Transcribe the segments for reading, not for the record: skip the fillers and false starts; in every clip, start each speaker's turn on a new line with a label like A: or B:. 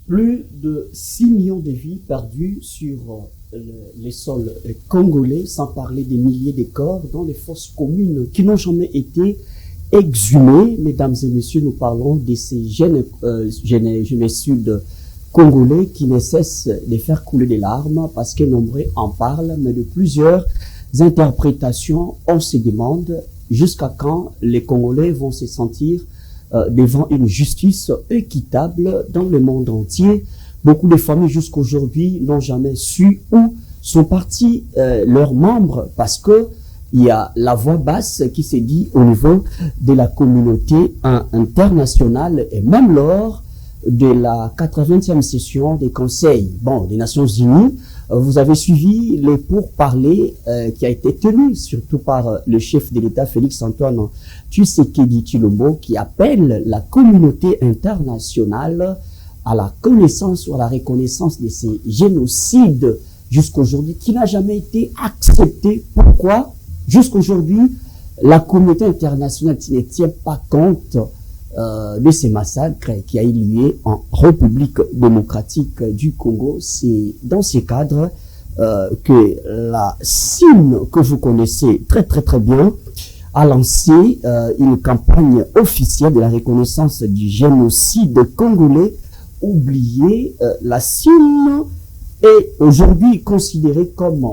A: Plus de 6 millions de vies perdues sur les sols congolais, sans parler des milliers de corps dans les fosses communes qui n'ont jamais été exhumés. Mesdames et messieurs, nous parlons de ces génocides congolais qui ne cessent de faire couler des larmes parce que nombreux en parlent, mais de plusieurs interprétations, on se demande jusqu'à quand les Congolais vont se sentir devant une justice équitable dans le monde entier. Beaucoup de familles jusqu'aujourd'hui n'ont jamais su où sont partis leurs membres parce que il y a la voix basse qui s'est dit au niveau de la communauté internationale et même lors de la 80e session des conseils des Nations Unies. Vous avez suivi les pourparlers qui a été tenu surtout par le chef de l'État Félix-Antoine Tshisekedi Tshilombo qui appelle la communauté internationale à la connaissance ou à la reconnaissance de ces génocides jusqu'aujourd'hui qui n'a jamais été accepté. Pourquoi? Jusqu'aujourd'hui, la communauté internationale ne tient pas compte de ces massacres qui a eu lieu en République démocratique du Congo. C'est dans ces cadres que la CIN, que vous connaissez très bien, a lancé une campagne officielle de la reconnaissance du génocide congolais oublié. La CIN est aujourd'hui considérée comme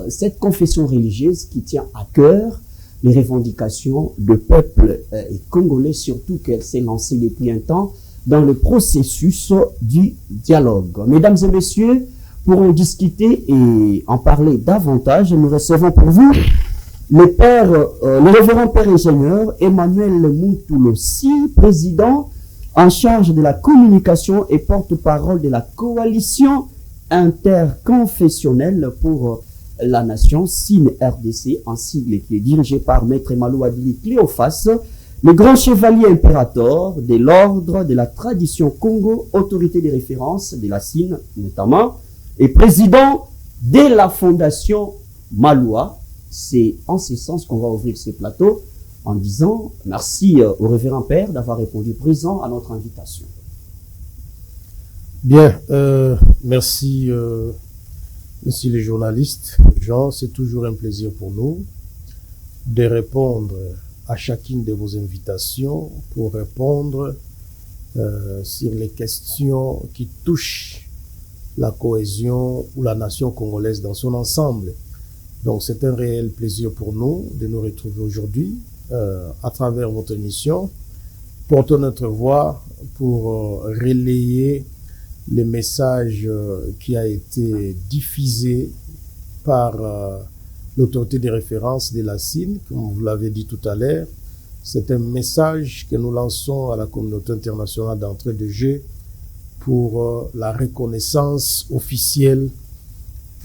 A: cette confession religieuse qui tient à cœur les revendications du peuple congolais, surtout qu'elle s'est lancée depuis un temps dans le processus du dialogue. Mesdames et messieurs, pour en discuter et en parler davantage, nous recevons pour vous le révérend père ingénieur Emmanuel Moutoulosi, président en charge de la communication et porte-parole de la coalition interconfessionnelle pour la nation, CIN-RDC, en sigle qui est dirigé par Maître Malouadili Cléophas, le grand chevalier impérator de l'ordre de la tradition Congo, autorité de référence de la CIN notamment, et président de la fondation Maloua. C'est en ce sens qu'on va ouvrir ce plateau en disant merci au révérend père d'avoir répondu présent à notre invitation.
B: Bien, merci Messieurs les journalistes. Jean, c'est toujours un plaisir pour nous de répondre à chacune de vos invitations pour répondre sur les questions qui touchent la cohésion ou la nation congolaise dans son ensemble. Donc c'est un réel plaisir pour nous de nous retrouver aujourd'hui à travers votre émission, portons notre voix pour relayer le message qui a été diffusé par l'autorité de référence de la CIN, comme vous l'avez dit tout à l'heure. C'est un message que nous lançons à la communauté internationale d'entrée de jeu pour la reconnaissance officielle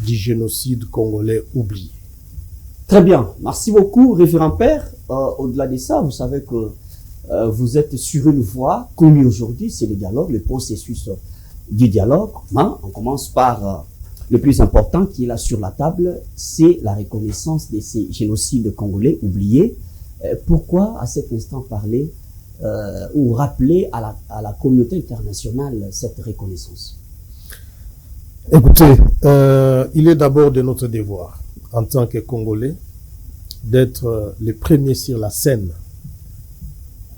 B: du génocide congolais oublié.
A: Très bien, merci beaucoup, révérend père. Au-delà de ça, vous savez que vous êtes sur une voie connue aujourd'hui, c'est le dialogue, le processus du dialogue. On commence par le plus important qui est là sur la table, c'est la reconnaissance de ces génocides congolais oubliés. Pourquoi à cet instant parler ou rappeler à la communauté internationale cette reconnaissance?
B: Écoutez, il est d'abord de notre devoir en tant que Congolais d'être les premiers sur la scène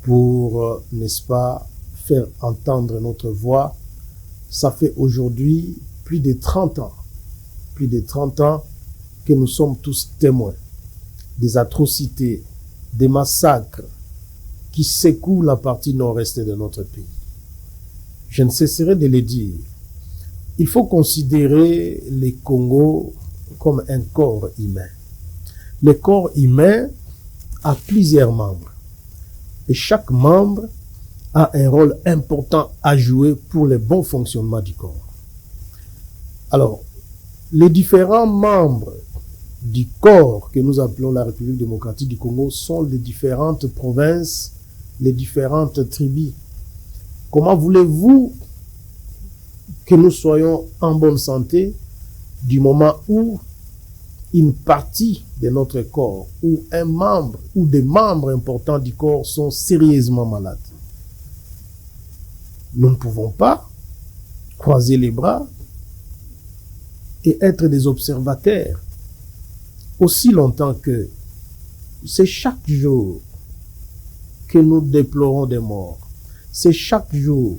B: pour, n'est-ce pas, faire entendre notre voix. Ça fait aujourd'hui plus de 30 ans que nous sommes tous témoins des atrocités, des massacres qui secouent la partie nord-est de notre pays. Je ne cesserai de le dire. Il faut considérer le Congo comme un corps humain. Le corps humain a plusieurs membres. Et chaque membre a un rôle important à jouer pour le bon fonctionnement du corps. Alors, les différents membres du corps que nous appelons la République démocratique du Congo sont les différentes provinces, les différentes tribus. Comment voulez-vous que nous soyons en bonne santé du moment où une partie de notre corps ou un membre ou des membres importants du corps sont sérieusement malades? Nous ne pouvons pas croiser les bras et être des observateurs aussi longtemps que c'est chaque jour que nous déplorons des morts. C'est chaque jour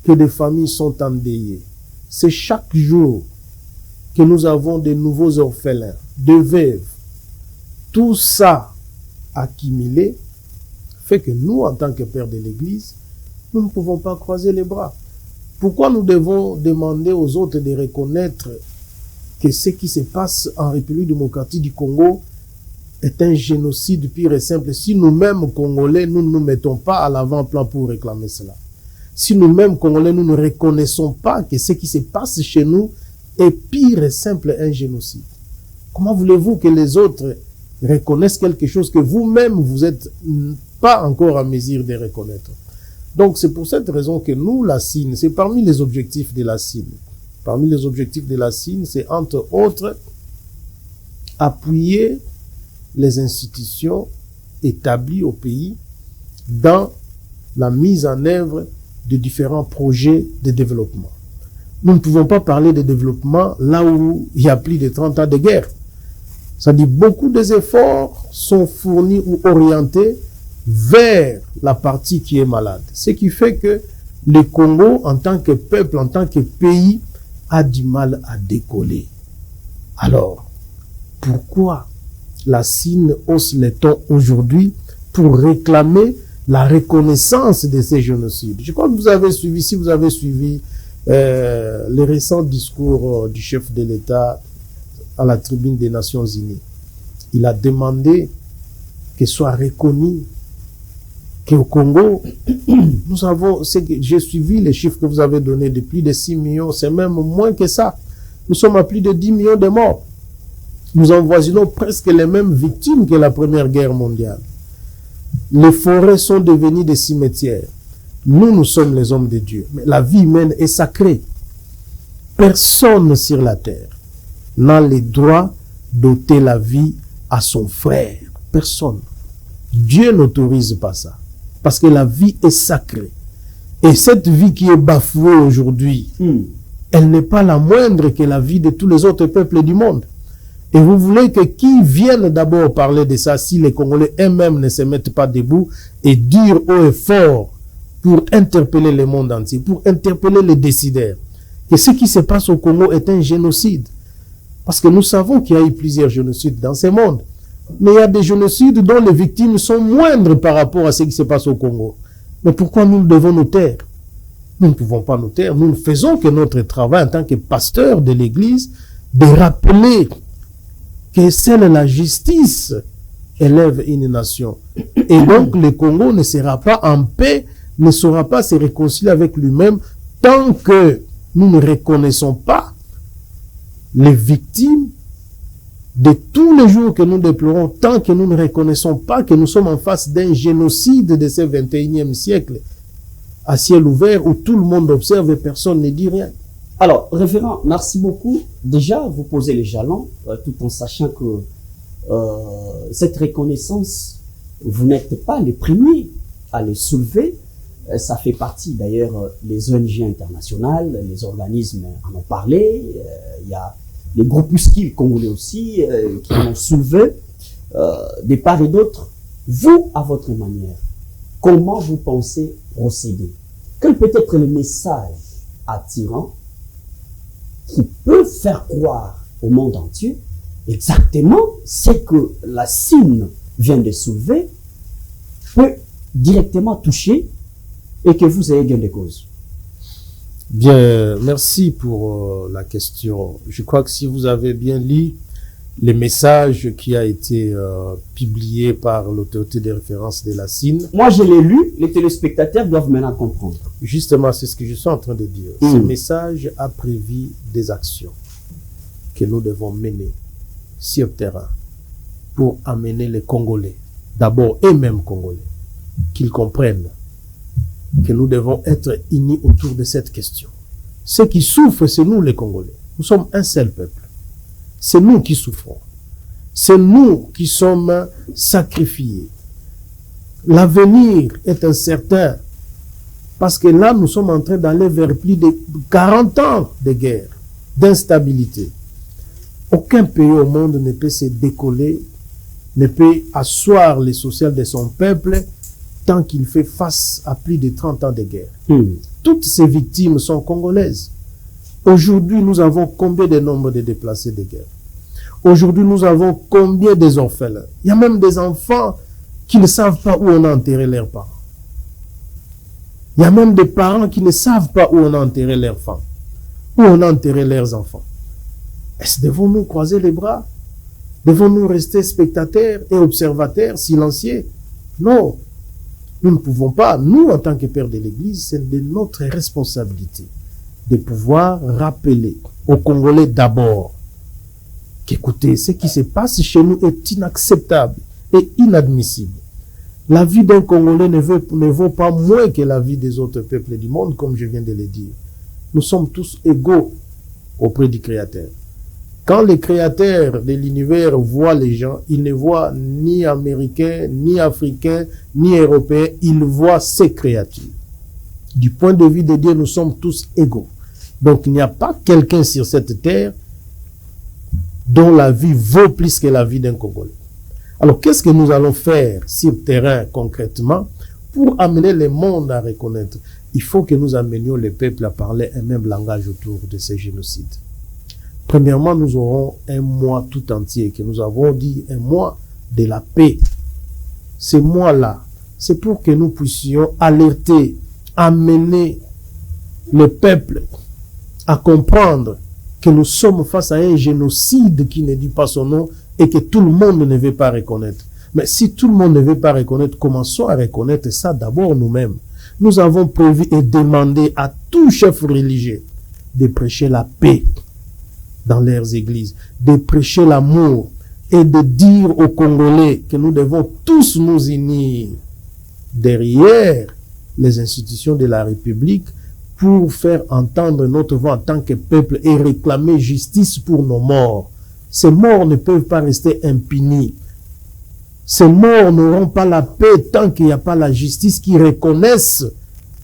B: que des familles sont endeuillées. C'est chaque jour que nous avons de nouveaux orphelins, de veuves. Tout ça accumulé fait que nous, en tant que pères de l'Église, nous ne pouvons pas croiser les bras. Pourquoi nous devons demander aux autres de reconnaître que ce qui se passe en République démocratique du Congo est un génocide pur et simple si nous-mêmes, Congolais, nous ne nous mettons pas à l'avant-plan pour réclamer cela? Si nous-mêmes, Congolais, nous ne reconnaissons pas que ce qui se passe chez nous est pire et simple un génocide, comment voulez-vous que les autres reconnaissent quelque chose que vous-même, vous n'êtes pas encore en mesure de reconnaître? Donc, c'est pour cette raison que nous, la CIN, c'est parmi les objectifs de la CIN. Parmi les objectifs de la CIN, c'est entre autres appuyer les institutions établies au pays dans la mise en œuvre de différents projets de développement. Nous ne pouvons pas parler de développement là où il y a plus de 30 ans de guerre. C'est-à-dire beaucoup des efforts sont fournis ou orientés vers la partie qui est malade. Ce qui fait que le Congo, en tant que peuple, en tant que pays, a du mal à décoller. Alors, pourquoi la CIN hausse les tons aujourd'hui pour réclamer la reconnaissance de ces génocides? Je crois que vous avez suivi, si vous avez suivi les récents discours du chef de l'État à la tribune des Nations Unies, il a demandé que soit reconnu qu'au Congo, nous avons, j'ai suivi les chiffres que vous avez donnés de plus de 6 millions, c'est même moins que ça. Nous sommes à plus de 10 millions de morts. Nous envoisinons presque les mêmes victimes que la Première Guerre mondiale. Les forêts sont devenues des cimetières. Nous sommes les hommes de Dieu. Mais la vie humaine est sacrée. Personne sur la terre n'a le droit d'ôter la vie à son frère. Personne. Dieu n'autorise pas ça. Parce que la vie est sacrée. Et cette vie qui est bafouée aujourd'hui, elle n'est pas la moindre que la vie de tous les autres peuples du monde. Et vous voulez que qui vienne d'abord parler de ça si les Congolais eux-mêmes ne se mettent pas debout et dire haut et fort pour interpeller le monde entier, pour interpeller les décideurs, que ce qui se passe au Congo est un génocide. Parce que nous savons qu'il y a eu plusieurs génocides dans ce monde. Mais il y a des génocides dont les victimes sont moindres par rapport à ce qui se passe au Congo. Mais pourquoi nous devons nous taire? Nous ne pouvons pas nous taire. Nous ne faisons que notre travail en tant que pasteur de l'Église de rappeler que seule la justice élève une nation. Et donc le Congo ne sera pas en paix, ne saura pas se réconcilier avec lui-même tant que nous ne reconnaissons pas les victimes de tous les jours que nous déplorons, tant que nous ne reconnaissons pas que nous sommes en face d'un génocide de ce 21e siècle, à ciel ouvert, où tout le monde observe et personne ne dit rien.
A: Alors, référent, merci beaucoup. Déjà, vous posez les jalons, tout en sachant que cette reconnaissance, vous n'êtes pas les premiers à les soulever. Ça fait partie, d'ailleurs, les ONG internationales, les organismes en ont parlé. Il y a les groupuscules congolais aussi qui en ont soulevé de part et d'autre. Vous, à votre manière, comment vous pensez procéder? Quel peut être le message attirant qui peut faire croire au monde entier exactement ce que la CIN vient de soulever peut directement toucher et que vous ayez gain de cause?
B: Bien, merci pour la question. Je crois que si vous avez bien lu le message qui a été publié par l'autorité de référence de la CIN.
A: Moi, je l'ai lu, les téléspectateurs doivent maintenant comprendre.
B: Justement, c'est ce que je suis en train de dire. Ce message a prévu des actions que nous devons mener sur le terrain pour amener les Congolais, d'abord eux-mêmes Congolais, qu'ils comprennent que nous devons être unis autour de cette question. Ceux qui souffrent, c'est nous les Congolais. Nous sommes un seul peuple. C'est nous qui souffrons. C'est nous qui sommes sacrifiés. L'avenir est incertain Parce que là, nous sommes en train d'aller vers plus de 40 ans de guerre, d'instabilité. Aucun pays au monde ne peut se décoller, ne peut asseoir les social de son peuple tant qu'il fait face à plus de 30 ans de guerre. Toutes ces victimes sont congolaises. Aujourd'hui, nous avons combien de nombre de déplacés de guerre? Aujourd'hui, nous avons combien des orphelins? Il y a même des enfants qui ne savent pas où on a enterré leurs parents. Il y a même des parents qui ne savent pas où on a enterré leurs femmes, où on a enterré leurs enfants. Est-ce que devons-nous croiser les bras? Devons-nous rester spectateurs et observateurs, silencieux? Non, nous ne pouvons pas. Nous, en tant que pères de l'Église, c'est de notre responsabilité de pouvoir rappeler aux Congolais d'abord qu'écoutez, ce qui se passe chez nous est inacceptable et inadmissible. La vie d'un Congolais ne vaut pas moins que la vie des autres peuples du monde, comme je viens de le dire. Nous sommes tous égaux auprès du Créateur. Quand le Créateur de l'univers voit les gens, il ne voit ni Américains, ni Africains, ni Européens, il voit ses créatures. Du point de vue de Dieu, nous sommes tous égaux. Donc il n'y a pas quelqu'un sur cette terre dont la vie vaut plus que la vie d'un Congolais. Alors, qu'est-ce que nous allons faire sur le terrain concrètement pour amener le monde à reconnaître? Il faut que nous amenions le peuple à parler un même langage autour de ces génocides. Premièrement, nous aurons un mois tout entier, que nous avons dit un mois de la paix. Ce mois-là, c'est pour que nous puissions alerter, amener le peuple à comprendre que nous sommes face à un génocide qui ne dit pas son nom et que tout le monde ne veut pas reconnaître. Mais si tout le monde ne veut pas reconnaître, commençons à reconnaître ça d'abord nous-mêmes. Nous avons prévu et demandé à tout chef religieux de prêcher la paix dans leurs églises, de prêcher l'amour et de dire aux Congolais que nous devons tous nous unir derrière les institutions de la République pour faire entendre notre voix en tant que peuple et réclamer justice pour nos morts. Ces morts ne peuvent pas rester impunis. Ces morts n'auront pas la paix tant qu'il n'y a pas la justice qui reconnaisse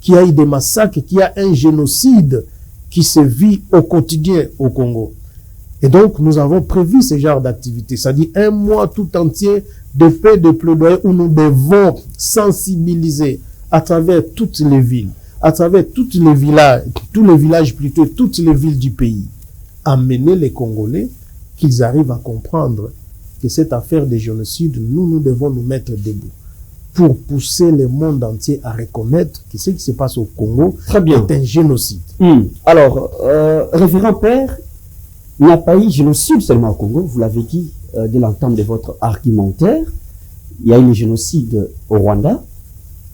B: qu'il y a eu des massacres, qu'il y a un génocide qui se vit au quotidien au Congo. Et donc, nous avons prévu ce genre d'activité. C'est-à-dire un mois tout entier de paix, de plaidoyer où nous devons sensibiliser à travers toutes les villes, à travers tous les villages plutôt, toutes les villes du pays, amener les Congolais qu'ils arrivent à comprendre que cette affaire de génocide, nous devons nous mettre debout pour pousser le monde entier à reconnaître que ce qui se passe au Congo est un génocide.
A: Alors, révérend Père, il n'y a pas eu génocide seulement au Congo, vous l'avez dit dès l'entame de votre argumentaire. Il y a eu le génocide au Rwanda.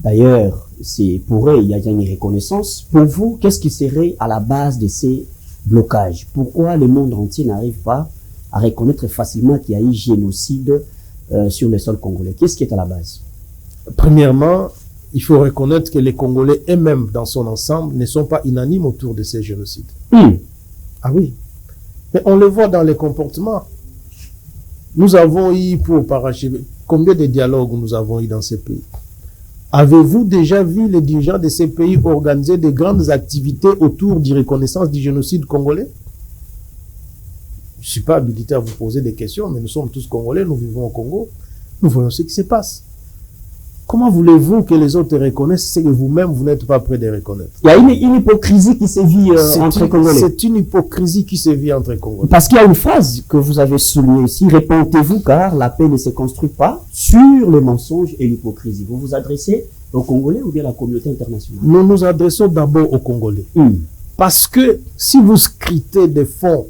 A: D'ailleurs, c'est pour eux, il y a une reconnaissance. Pour vous, qu'est-ce qui serait à la base de ces blocages? Pourquoi le monde entier n'arrive pas à reconnaître facilement qu'il y a eu génocide sur le sol congolais? Qu'est-ce qui est à la base?
B: Premièrement, il faut reconnaître que les Congolais eux-mêmes, dans son ensemble, ne sont pas unanimes autour de ces génocides. Ah oui. Mais on le voit dans les comportements. Nous avons eu, pour parachever, combien de dialogues nous avons eu dans ces pays? Avez-vous déjà vu les dirigeants de ces pays organiser de grandes activités autour de la reconnaissance du génocide congolais? Je ne suis pas habilité à vous poser des questions, mais nous sommes tous Congolais, nous vivons au Congo, nous voyons ce qui se passe. Comment voulez-vous que les autres reconnaissent ce que vous-même, vous n'êtes pas prêt de reconnaître?
A: Il y a une hypocrisie qui se vit entre Congolais.
B: C'est une hypocrisie qui se vit entre Congolais.
A: Parce qu'il y a une phrase que vous avez soulignée ici, répentez-vous car la paix ne se construit pas sur le mensonge et l'hypocrisie. Vous vous adressez aux Congolais ou bien à la communauté internationale?
B: Nous nous adressons d'abord aux Congolais. Parce que si vous scrutez de fond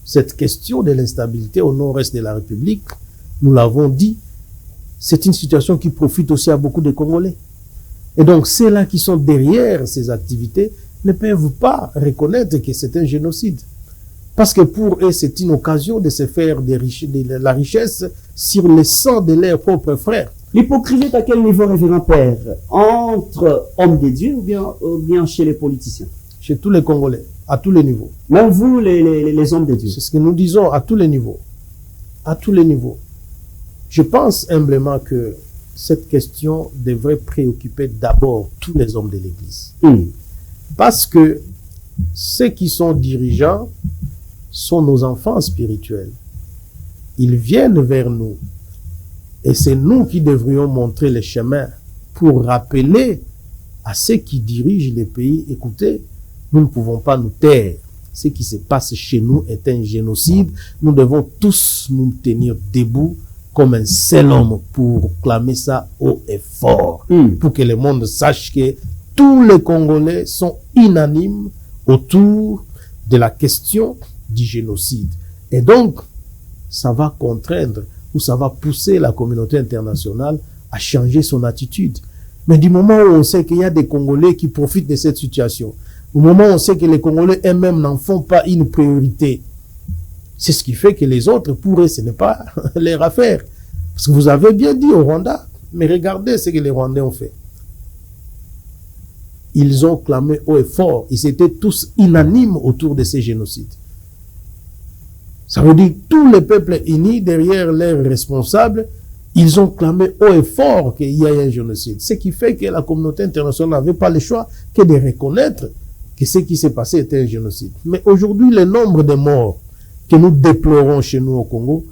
B: cette question de l'instabilité au nord-est de la République, nous l'avons dit, c'est une situation qui profite aussi à beaucoup de Congolais. Et donc, ceux-là qui sont derrière ces activités ne peuvent pas reconnaître que c'est un génocide. Parce que pour eux, c'est une occasion de se faire de la richesse sur le sang de leurs propres frères.
A: L'hypocrisie est à quel niveau, révérend Père? Entre hommes de Dieu ou bien chez les politiciens?
B: Chez tous les Congolais, à tous les niveaux.
A: Même vous, les hommes de Dieu?
B: C'est ce que nous disons à tous les niveaux. À tous les niveaux. Je pense humblement que cette question devrait préoccuper d'abord tous les hommes de l'Église. Parce que ceux qui sont dirigeants sont nos enfants spirituels. Ils viennent vers nous. Et c'est nous qui devrions montrer le chemin pour rappeler à ceux qui dirigent les pays, écoutez, nous ne pouvons pas nous taire. Ce qui se passe chez nous est un génocide. Nous devons tous nous tenir debout comme un seul homme pour clamer ça haut et fort. Pour que le monde sache que tous les Congolais sont unanimes autour de la question du génocide. Et donc, ça va contraindre ou ça va pousser la communauté internationale à changer son attitude. Mais du moment où on sait qu'il y a des Congolais qui profitent de cette situation, au moment où on sait que les Congolais eux-mêmes n'en font pas une priorité, c'est ce qui fait que les autres, pour eux, ce n'est pas leur affaire. Parce que vous avez bien dit au Rwanda, mais regardez ce que les Rwandais ont fait. Ils ont clamé haut et fort. Ils étaient tous unanimes autour de ces génocides. Ça veut dire que tous les peuples unis derrière leurs responsables, ils ont clamé haut et fort qu'il y a un génocide. Ce qui fait que la communauté internationale n'avait pas le choix que de reconnaître que ce qui s'est passé était un génocide. Mais aujourd'hui, le nombre de morts que nous déplorons chez nous au Congo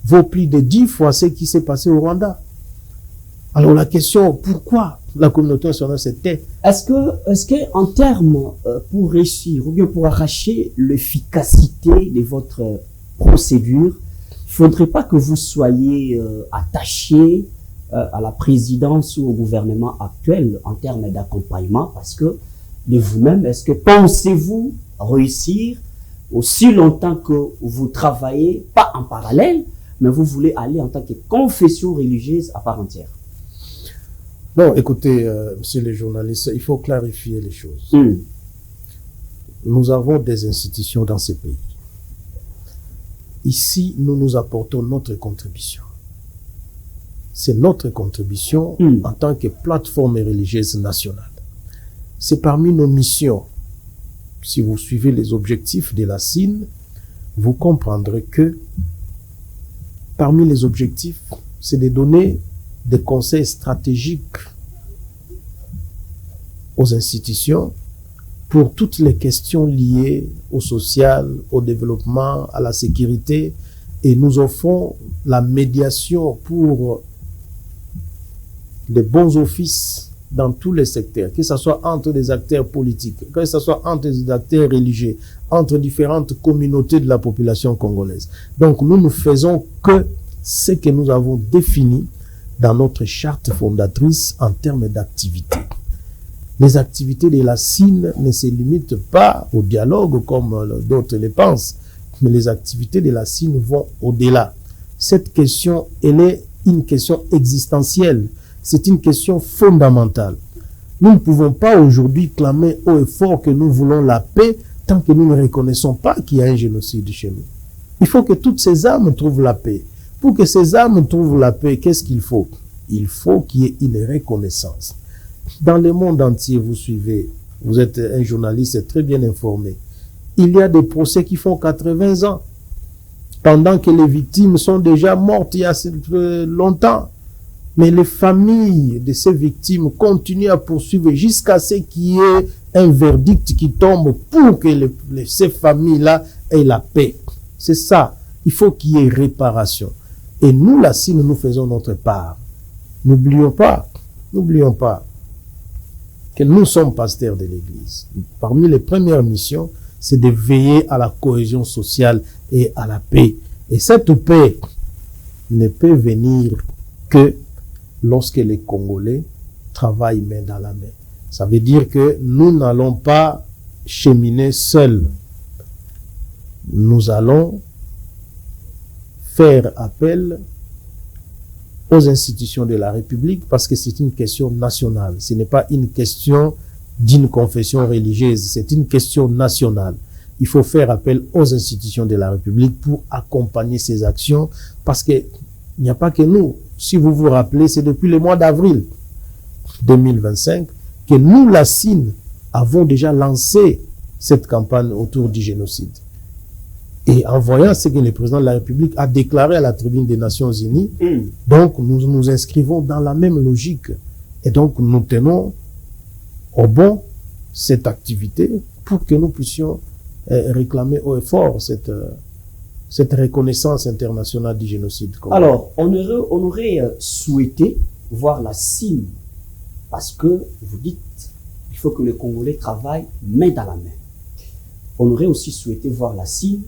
B: vaut plus de 10 fois ce qui s'est passé au Rwanda. Alors la question, pourquoi la communauté internationale s'est tait?
A: Est-ce que en termes pour réussir ou bien pour arracher l'efficacité de votre procédure, il faudrait pas que vous soyez attaché à la présidence ou au gouvernement actuel en termes d'accompagnement, parce que de vous-même, est-ce que pensez-vous réussir aussi longtemps que vous travaillez, pas en parallèle, mais vous voulez aller en tant que confession religieuse à part entière?
B: Non, écoutez, monsieur le journaliste, il faut clarifier les choses. Nous avons des institutions dans ces pays. Ici, nous apportons notre contribution. C'est notre contribution en tant que plateforme religieuse nationale. C'est parmi nos missions. Si vous suivez les objectifs de la CIN, vous comprendrez que parmi les objectifs, c'est de donner des conseils stratégiques aux institutions pour toutes les questions liées au social, au développement, à la sécurité, et nous offrons la médiation pour les bons offices dans tous les secteurs, que ce soit entre des acteurs politiques, que ce soit entre des acteurs religieux, entre différentes communautés de la population congolaise. Donc nous ne faisons que ce que nous avons défini dans notre charte fondatrice en termes d'activité. Les activités de la CIN ne se limitent pas au dialogue comme d'autres le pensent, mais les activités de la CIN vont au-delà. Cette question, elle est une question existentielle. C'est une question fondamentale. Nous ne pouvons pas aujourd'hui clamer haut et fort que nous voulons la paix tant que nous ne reconnaissons pas qu'il y a un génocide chez nous. Il faut que toutes ces âmes trouvent la paix. Pour que ces âmes trouvent la paix, qu'est-ce qu'il faut? Il faut qu'il y ait une reconnaissance. Dans le monde entier, vous suivez, vous êtes un journaliste très bien informé. Il y a des procès qui font 80 ans, pendant que les victimes sont déjà mortes il y a longtemps. Mais les familles de ces victimes continuent à poursuivre jusqu'à ce qu'il y ait un verdict qui tombe pour que ces familles-là aient la paix. C'est ça. Il faut qu'il y ait réparation. Et nous, la CIN, nous faisons notre part. N'oublions pas que nous sommes pasteurs de l'Église. Parmi les premières missions, c'est de veiller à la cohésion sociale et à la paix. Et cette paix ne peut venir que lorsque les Congolais travaillent main dans la main. Ça veut dire que nous n'allons pas cheminer seuls. Nous allons faire appel aux institutions de la République parce que c'est une question nationale. Ce n'est pas une question d'une confession religieuse, c'est une question nationale. Il faut faire appel aux institutions de la République pour accompagner ces actions parce qu'il n'y a pas que nous. Si vous vous rappelez, c'est depuis le mois d'avril 2025 que nous, la CIN, avons déjà lancé cette campagne autour du génocide. Et en voyant ce que le président de la République a déclaré à la tribune des Nations Unies, donc nous nous inscrivons dans la même logique. Et donc nous tenons au bon cette activité pour que nous puissions réclamer haut et fort cette reconnaissance internationale du génocide.
A: Alors, on aurait souhaité voir la CIN, parce que vous dites il faut que les Congolais travaillent main dans la main. On aurait aussi souhaité voir la CIN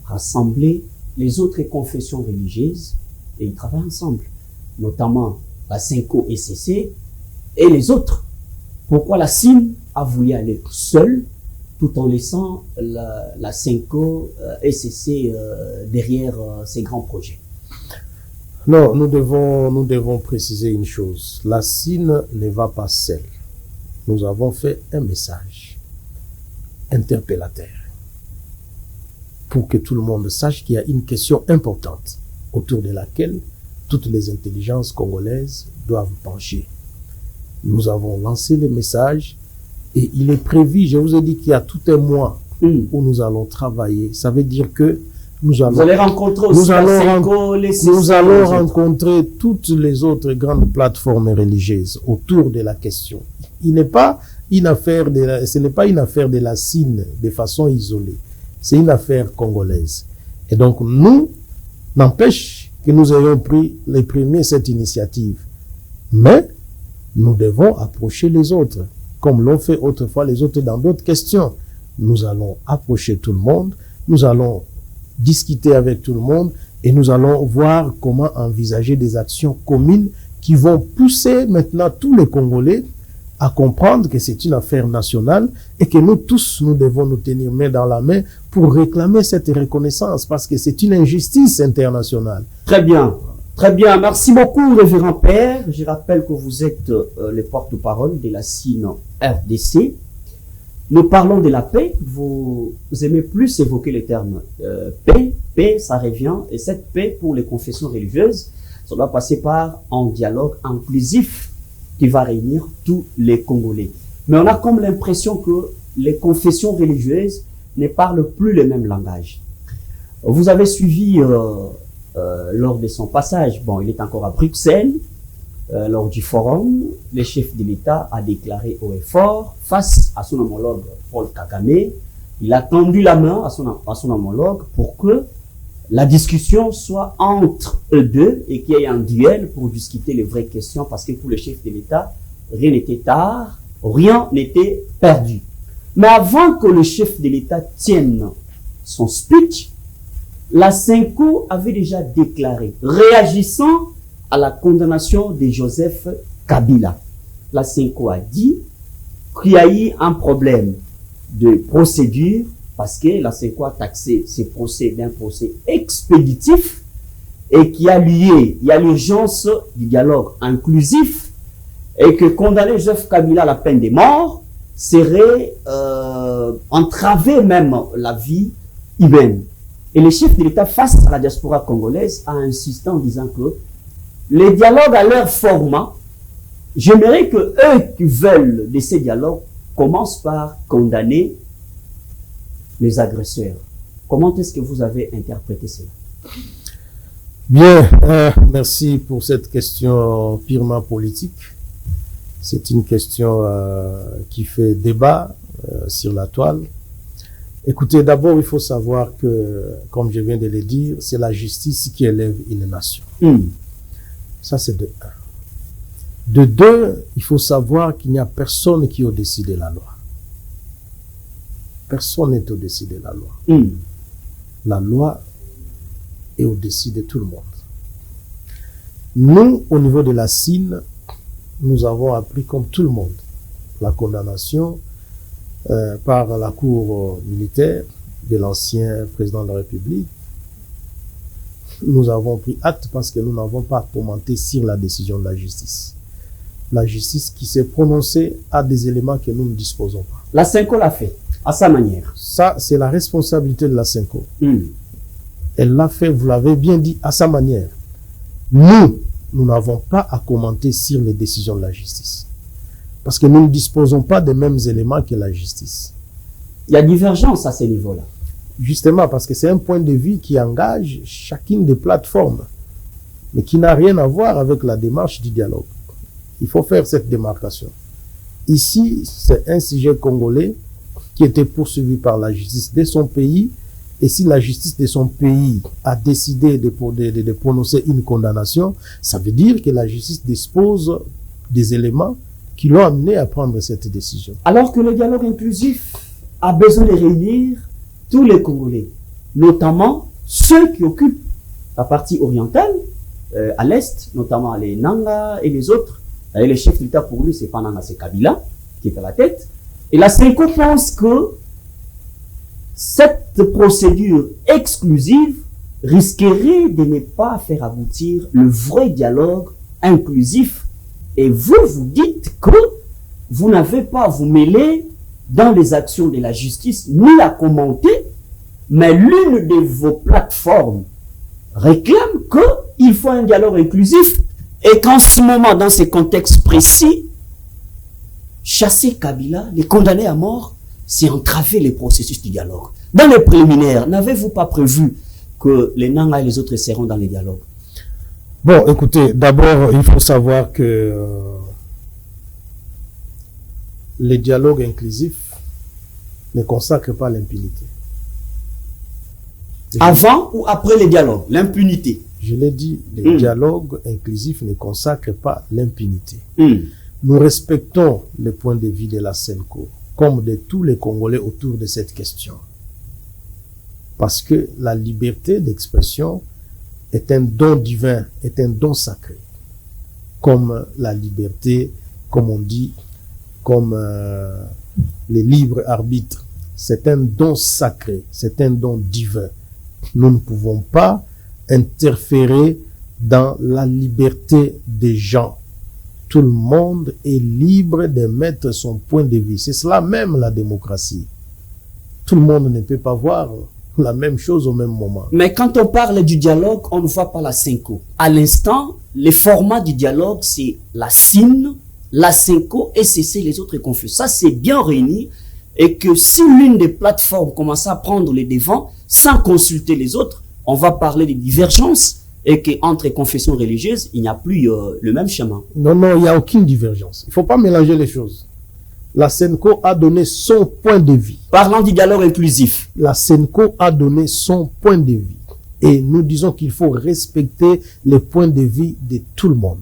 A: rassembler les autres confessions religieuses et ils travaillent ensemble, notamment la Senko SCC et les autres. Pourquoi la CIN a voulu aller seule tout en laissant la Senko SCC derrière ces grands projets?
B: Non, nous devons préciser une chose. La CIN ne va pas seule. Nous avons fait un message interpellateur pour que tout le monde sache qu'il y a une question importante autour de laquelle toutes les intelligences congolaises doivent pencher. Nous avons lancé le message et il est prévu, je vous ai dit qu'il y a tout un mois où nous allons travailler. Ça veut dire que nous allons rencontrer toutes les autres grandes plateformes religieuses autour de la question. Ce n'est pas une affaire de la CIN de façon isolée. C'est une affaire congolaise. Et donc, nous, n'empêche que nous ayons pris les premiers cette initiative. Mais, nous devons approcher les autres, comme l'ont fait autrefois les autres dans d'autres questions. Nous allons approcher tout le monde, nous allons discuter avec tout le monde et nous allons voir comment envisager des actions communes qui vont pousser maintenant tous les Congolais à comprendre que c'est une affaire nationale et que nous tous, nous devons nous tenir main dans la main pour réclamer cette reconnaissance parce que c'est une injustice internationale.
A: Très bien. Très bien. Merci beaucoup, révérend Père. Je rappelle que vous êtes le porte-parole de la CIN RDC. Nous parlons de la paix. Vous aimez plus évoquer le terme paix. Paix, ça revient. Et cette paix pour les confessions religieuses, ça doit passer par un dialogue inclusif qui va réunir tous les Congolais. Mais on a comme l'impression que les confessions religieuses ne parlent plus le même langage. Vous avez suivi lors de son passage, bon, il est encore à Bruxelles, lors du forum, le chef de l'État a déclaré haut et fort face à son homologue Paul Kagame. Il a tendu la main à son homologue pour que la discussion soit entre eux deux et qu'il y ait un duel pour discuter les vraies questions parce que pour le chef de l'État, rien n'était tard, rien n'était perdu. Mais avant que le chef de l'État tienne son speech, la Senko avait déjà déclaré, réagissant à la condamnation de Joseph Kabila. La Senko a dit qu'il y a eu un problème de procédure parce que la Senko a taxé ces procès d'un procès expéditif et qui a lié, il y a l'urgence du dialogue inclusif et que condamner Joseph Kabila à la peine de mort serait entraver même la vie humaine. Et le chef de l'État face à la diaspora congolaise a insisté en disant que les dialogues à leur format, j'aimerais que eux qui veulent de ces dialogues commencent par condamner les agresseurs. Comment est-ce que vous avez interprété cela?
B: Bien, merci pour cette question purement politique. C'est une question qui fait débat sur la toile. Écoutez, d'abord, il faut savoir que, comme je viens de le dire, c'est la justice qui élève une nation. Ça, c'est de un. De deux, il faut savoir qu'il n'y a personne qui est au-dessus de la loi. Personne n'est au-dessus de la loi. La loi est au-dessus de tout le monde. Nous, au niveau de la CIN, nous avons appris comme tout le monde la condamnation par la cour militaire de l'ancien président de la République. Nous avons pris acte parce que nous n'avons pas commenté sur la décision de la justice. La justice qui s'est prononcée a des éléments que nous ne disposons pas.
A: La Senko l'a fait, à sa manière.
B: Ça, c'est la responsabilité de la Senko. Elle l'a fait, vous l'avez bien dit, à sa manière. Nous n'avons pas à commenter sur les décisions de la justice. Parce que nous ne disposons pas des mêmes éléments que la justice.
A: Il y a divergence à ce niveau-là.
B: justement parce que c'est un point de vue qui engage chacune des plateformes, mais qui n'a rien à voir avec la démarche du dialogue. Il faut faire cette démarcation. Ici, c'est un sujet congolais qui était poursuivi par la justice de son pays, et si la justice de son pays a décidé de prononcer une condamnation, ça veut dire que la justice dispose des éléments qui l'ont amené à prendre cette décision.
A: Alors que le dialogue inclusif a besoin de réunir tous les Congolais, notamment ceux qui occupent la partie orientale, à l'est, notamment les Nanga et les autres. Et le chef de l'État, pour lui, c'est pas Nanga, c'est Kabila qui est à la tête. Et la CENCO pense que cette procédure exclusive risquerait de ne pas faire aboutir le vrai dialogue inclusif. Et vous, vous dites que vous n'avez pas à vous mêler dans les actions de la justice, ni à commenter, mais l'une de vos plateformes réclame qu'il faut un dialogue inclusif et qu'en ce moment, dans ces contextes précis, chasser Kabila, les condamner à mort, c'est entraver les processus du dialogue. Dans les préliminaires, n'avez-vous pas prévu que les Nanga et les autres seront dans les dialogues?
B: Bon, écoutez, d'abord, il faut savoir que les dialogues inclusifs ne consacrent pas l'impunité.
A: Avant ou après les dialogues? L'impunité.
B: Je l'ai dit, les dialogues inclusifs ne consacrent pas l'impunité.
A: Mm.
B: Nous respectons le point de vue de la CENCO, comme de tous les Congolais autour de cette question. Parce que la liberté d'expression est un don divin, est un don sacré. Comme la liberté, comme on dit, comme le libre arbitre. C'est un don sacré, c'est un don divin. Nous ne pouvons pas interférer dans la liberté des gens. Tout le monde est libre de mettre son point de vue. C'est cela même la démocratie. Tout le monde ne peut pas voir la même chose au même moment.
A: Mais quand on parle du dialogue, on ne voit pas la CENCO. À l'instant, le format du dialogue, c'est la CIN, la CENCO et cesser les autres conflits. Ça, c'est bien réuni. Et que si l'une des plateformes commence à prendre les devants sans consulter les autres, on va parler de divergences et qu'entre confessions religieuses, il n'y a plus le même chemin.
B: Non, il n'y a aucune divergence. Il ne faut pas mélanger les choses. La CENCO a donné son point de vue.
A: Parlant du dialogue inclusif.
B: La CENCO a donné son point de vue. Et nous disons qu'il faut respecter les points de vue de tout le monde.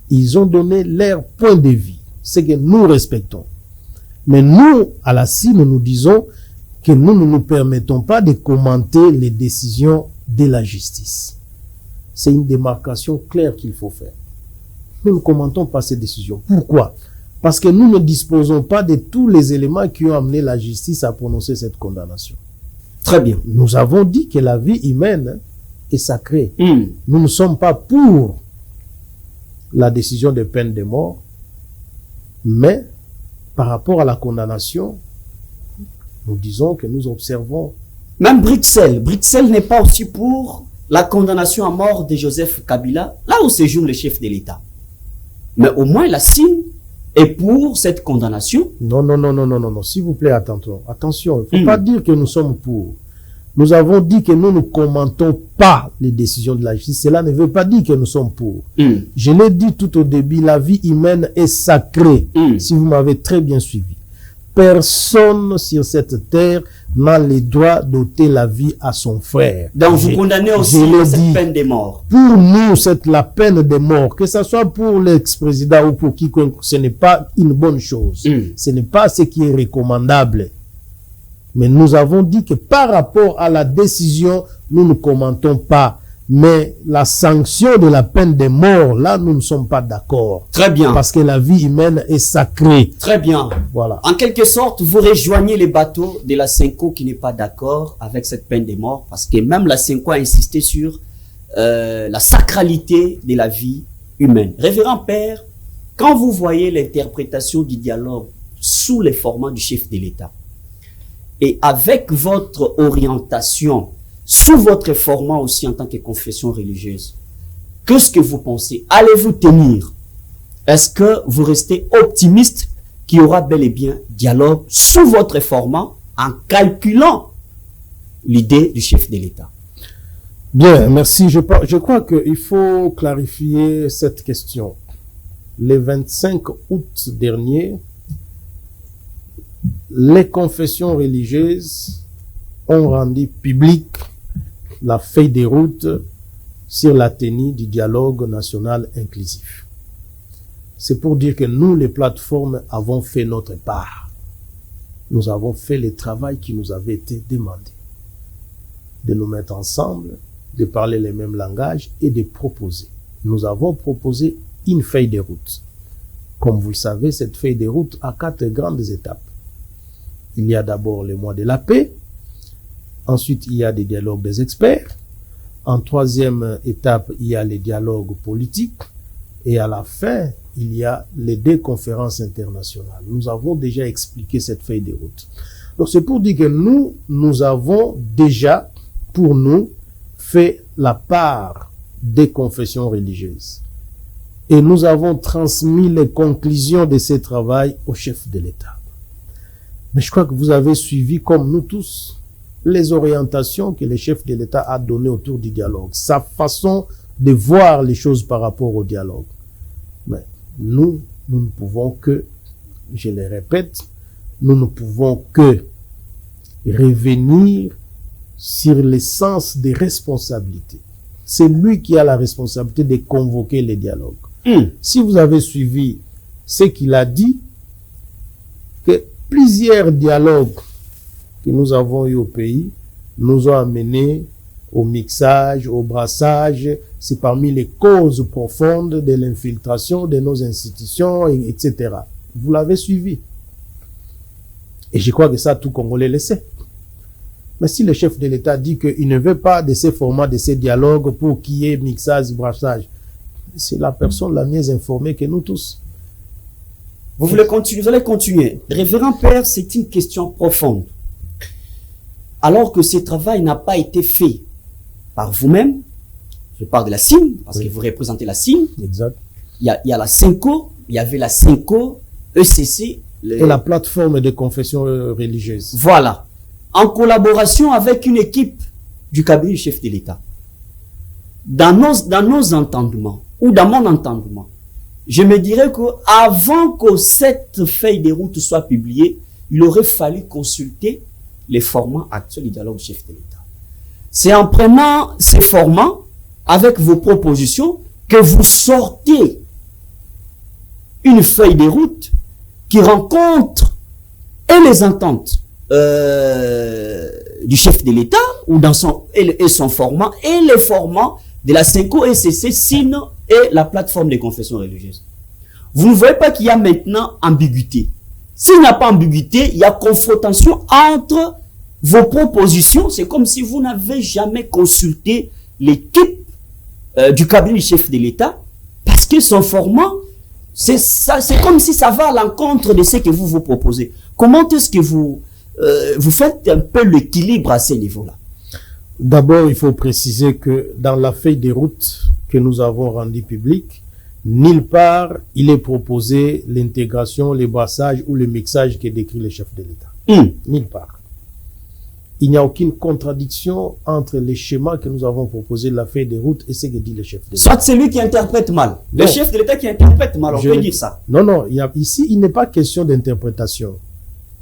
B: Ils ont donné leur point de vue. C'est que nous respectons. Mais nous, à la CIN, nous disons que nous ne nous permettons pas de commenter les décisions de la justice. C'est une démarcation claire qu'il faut faire. Nous ne commentons pas ces décisions. Pourquoi? Parce que nous ne disposons pas de tous les éléments qui ont amené la justice à prononcer cette condamnation.
A: Très bien.
B: Nous avons dit que la vie humaine est sacrée. Nous ne sommes pas pour la décision de peine de mort, mais par rapport à la condamnation, nous disons que nous observons.
A: Même Bruxelles n'est pas aussi pour la condamnation à mort de Joseph Kabila, là où séjourne le chef de l'État. Mais au moins la CIN est pour cette condamnation.
B: Non, s'il vous plaît, attention, il ne faut pas dire que nous sommes pour. Nous avons dit que nous ne commentons pas les décisions de la justice. Cela ne veut pas dire que nous sommes pour. Je l'ai dit tout au début, la vie humaine est sacrée. Si vous m'avez très bien suivi. Personne sur cette terre n'a le droit d'ôter la vie à son frère.
A: Donc vous condamnez aussi cette peine de mort.
B: Pour nous, c'est la peine de mort. Que ce soit pour l'ex-président ou pour quiconque, ce n'est pas une bonne chose. Ce n'est pas ce qui est recommandable. Mais nous avons dit que par rapport à la décision, nous ne commentons pas. Mais la sanction de la peine de mort, là, nous ne sommes pas d'accord.
A: Très bien.
B: Parce que la vie humaine est sacrée.
A: Très bien.
B: Voilà.
A: En quelque sorte, vous rejoignez les bateaux de la CENCO qui n'est pas d'accord avec cette peine de mort, parce que même la CENCO a insisté sur la sacralité de la vie humaine. Révérend Père, quand vous voyez l'interprétation du dialogue sous les formats du chef de l'État, et avec votre orientation, sous votre format aussi en tant que confession religieuse, qu'est-ce que vous pensez? Allez-vous tenir? Est-ce que vous restez optimiste qu'il y aura bel et bien dialogue sous votre format en calculant l'idée du chef de l'État.
B: Bien, merci. Je crois qu'il faut clarifier cette question. Le 25 août dernier, les confessions religieuses ont rendu public la feuille de route sur la tenue du dialogue national inclusif. C'est pour dire que nous, les plateformes, avons fait notre part. Nous avons fait le travail qui nous avait été demandé. De nous mettre ensemble, de parler les mêmes langages et de proposer. Nous avons proposé une feuille de route. Comme vous le savez, cette feuille de route a 4 grandes étapes. Il y a d'abord le mois de la paix. Ensuite, il y a des dialogues des experts. En 3e étape, il y a les dialogues politiques. Et à la fin, il y a les 2 conférences internationales. Nous avons déjà expliqué cette feuille de route. Donc, c'est pour dire que nous avons déjà, pour nous, fait la part des confessions religieuses. Et nous avons transmis les conclusions de ce travail au chef de l'État. Mais je crois que vous avez suivi, comme nous tous, les orientations que le chef de l'État a données autour du dialogue, sa façon de voir les choses par rapport au dialogue. Mais nous ne pouvons que, je le répète, nous ne pouvons que revenir sur le sens des responsabilités. C'est lui qui a la responsabilité de convoquer les dialogues. Si vous avez suivi ce qu'il a dit, que plusieurs dialogues que nous avons eu au pays nous ont amenés au mixage, au brassage. C'est parmi les causes profondes de l'infiltration de nos institutions, etc. Vous l'avez suivi. Et je crois que ça, tout Congolais le sait. Mais si le chef de l'État dit qu'il ne veut pas de ces formats, de ces dialogues pour qu'il y ait mixage, brassage, c'est la personne la mieux informée que nous tous.
A: Vous voulez continuer? Vous allez continuer. Révérend Père, c'est une question profonde. Alors que ce travail n'a pas été fait par vous-même, je parle de la CIM, parce que vous représentez la CIM.
B: Exact.
A: Il y a la CENCO, il y avait la CENCO, ECC.
B: Et la plateforme de confession religieuse.
A: Voilà. En collaboration avec une équipe du cabinet du chef de l'État. Dans nos entendements, ou dans mon entendement, je me dirais que avant que cette feuille de route soit publiée, il aurait fallu consulter les formats actuels du dialogue du chef de l'État. C'est en prenant ces formats, avec vos propositions, que vous sortez une feuille de route qui rencontre et les ententes du chef de l'État ou dans son format et les formats de la CENCO, ECC, SIN et la plateforme des confessions religieuses. Vous ne voyez pas qu'il y a maintenant ambiguïté. S'il n'y a pas ambiguïté, il y a confrontation entre vos propositions. C'est comme si vous n'avez jamais consulté l'équipe du cabinet du chef de l'État, parce que son format, c'est comme si ça va à l'encontre de ce que vous proposez. Comment est-ce que vous faites un peu l'équilibre à ce niveau-là?
B: D'abord, il faut préciser que dans la feuille de route que nous avons rendue publique, nulle part il est proposé l'intégration, le brassage ou le mixage que décrit le chef de l'État. Nulle part. Il n'y a aucune contradiction entre les schémas que nous avons proposés de la feuille de route et ce que dit le chef de l'État.
A: Soit c'est lui qui interprète mal. Le chef de l'État qui interprète mal, on peut dire ça.
B: Non, ici, il n'est pas question d'interprétation.